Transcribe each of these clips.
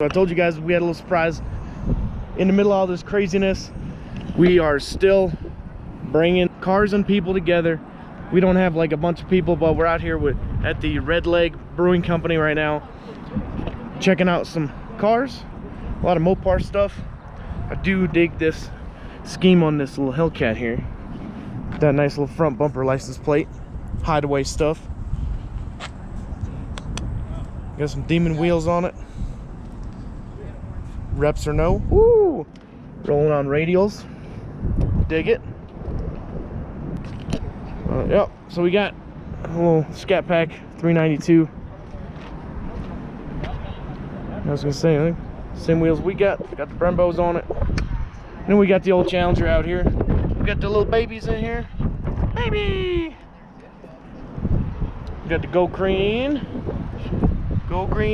So I told you guys we had a little surprise in the middle of all this craziness. We are still bringing cars and people together. We don't have like a bunch of people, but we're out here at the Red Leg Brewing Company right now, checking out some cars, a lot of Mopar stuff. I do dig this scheme on this little Hellcat here. That nice little front bumper license plate, hideaway stuff. Got some Demon wheels on it. Reps or no. Woo! Rolling on radials. Dig it. Yep. So we got a little Scat Pack 392. I was gonna say, I think same wheels we got. Got the Brembos on it. And then we got the old Challenger out here. We got the little babies in here. Baby. We got the Go Green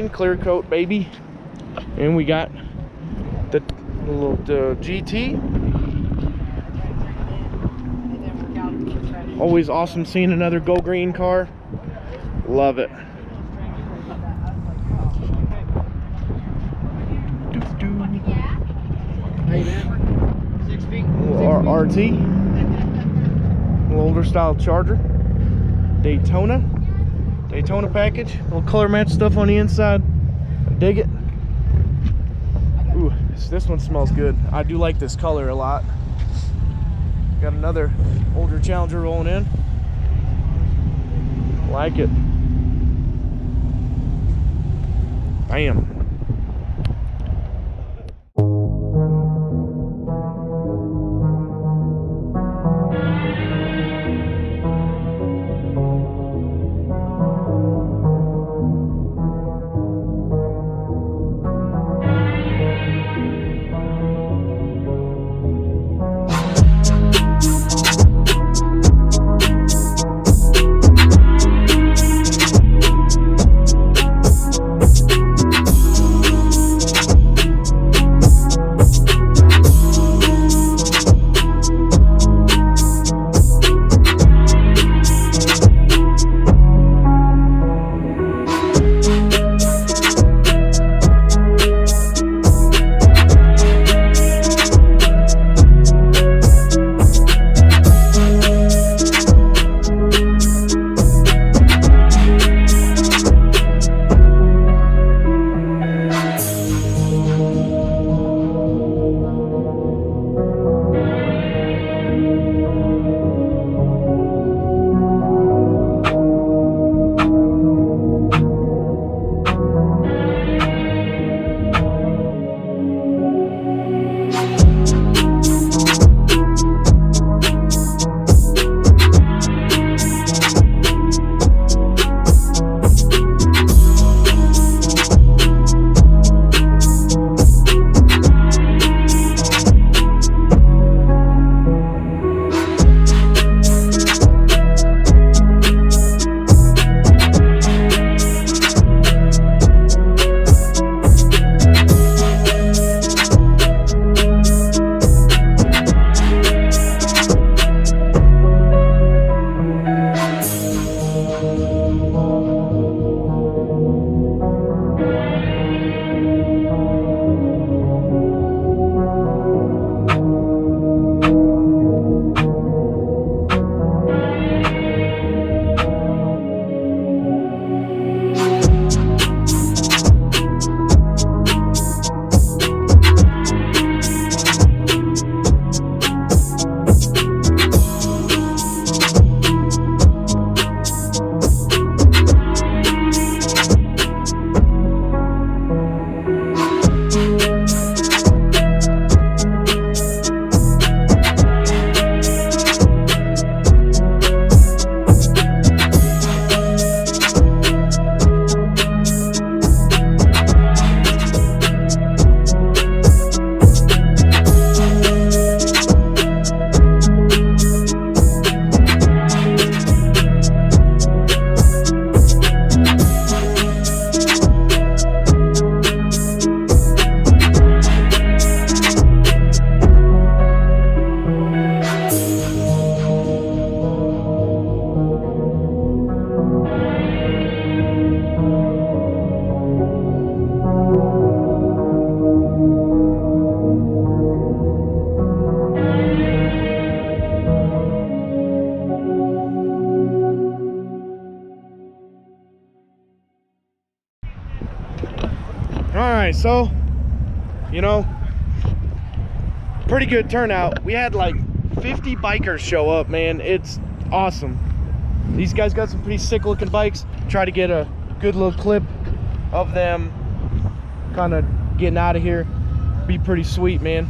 clear coat baby. And we got the little GT. Always awesome seeing another Go Green car. Love it. Little RT. Little older style Charger. Daytona package. Little color match stuff on the inside. I dig it. Ooh, this one smells good. I do like this color a lot. Got another older Challenger rolling in. Like it. Bam. right, so you know, pretty good turnout. We had like 50 bikers show up, man. It's awesome. These guys got some pretty sick looking bikes. Try to get a good little clip of them kind of getting out of here. Be pretty sweet, man.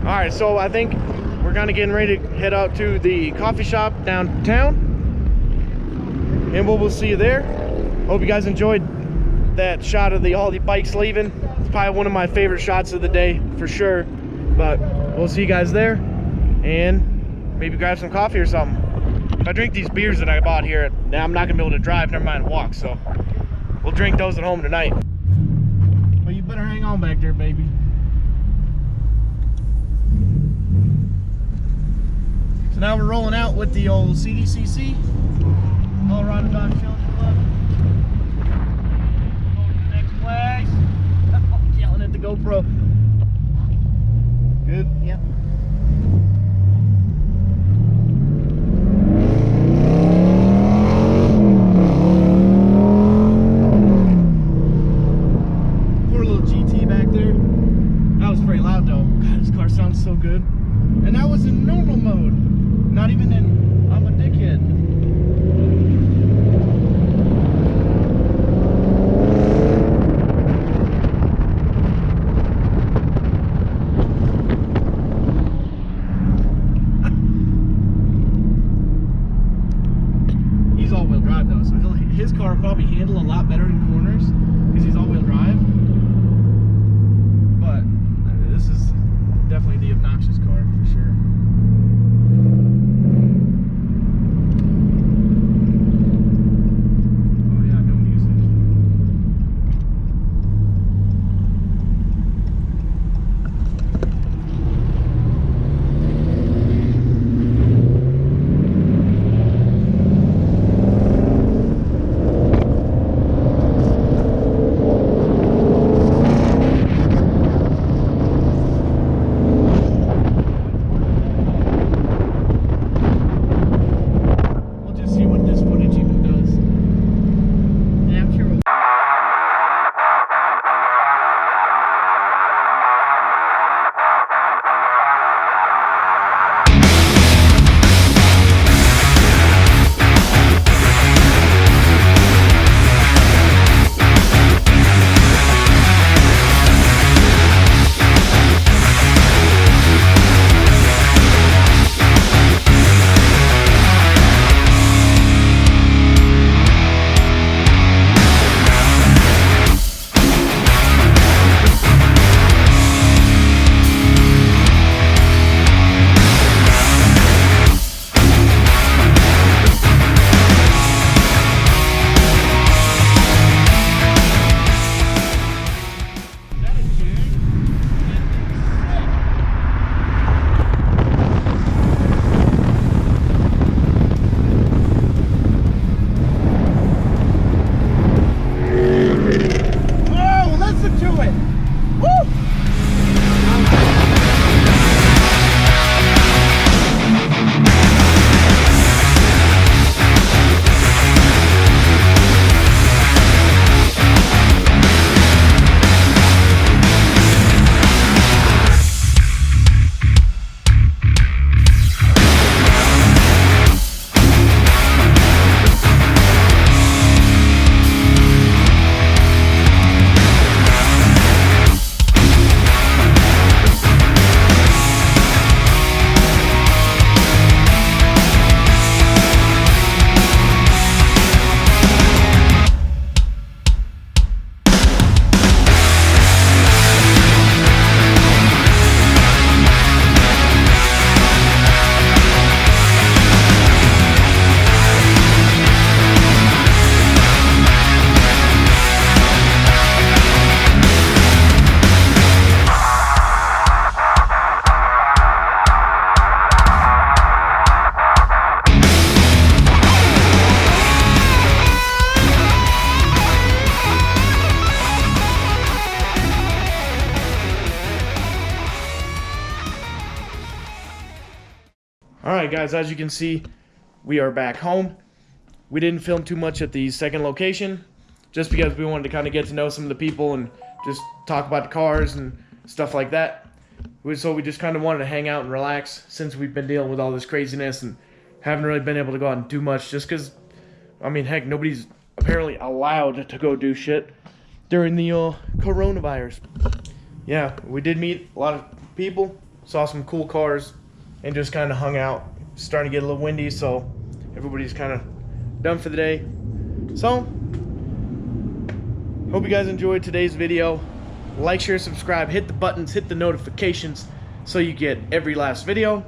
Alright, so I think we're kind of getting ready to head out to the coffee shop downtown, and we'll see you there. Hope you guys enjoyed that shot of all the bikes leaving. It's probably one of my favorite shots of the day for sure, but we'll see you guys there and maybe grab some coffee or something. If I drink these beers that I bought here, now I'm not gonna be able to drive, never mind walk, so we'll drink those at home tonight. Well, you better hang on back there, baby. So now we're rolling out with the old CDCC, Colorado Dodge Children's Club. Go to the next place. I'm yelling at the GoPro. Good? Yep. Poor little GT back there. That was pretty loud though. God, this car sounds so good. And that was in normal mode. Not even in, I'm a dickhead. He's all-wheel drive though, so his car will probably handle a lot better in corners because he's all-wheel drive. But this is definitely the obnoxious car for sure. Alright guys, as you can see, we are back home. We didn't film too much at the second location, just because we wanted to kind of get to know some of the people and just talk about the cars and stuff like that. So we just kind of wanted to hang out and relax since we've been dealing with all this craziness and haven't really been able to go out and do much, just because, I mean, heck, nobody's apparently allowed to go do shit during the coronavirus. Yeah, we did meet a lot of people, saw some cool cars, and just kind of hung out. It's starting to get a little windy, so everybody's kind of done for the day. So, hope you guys enjoyed today's video. Like, share, subscribe, hit the buttons, hit the notifications so you get every last video.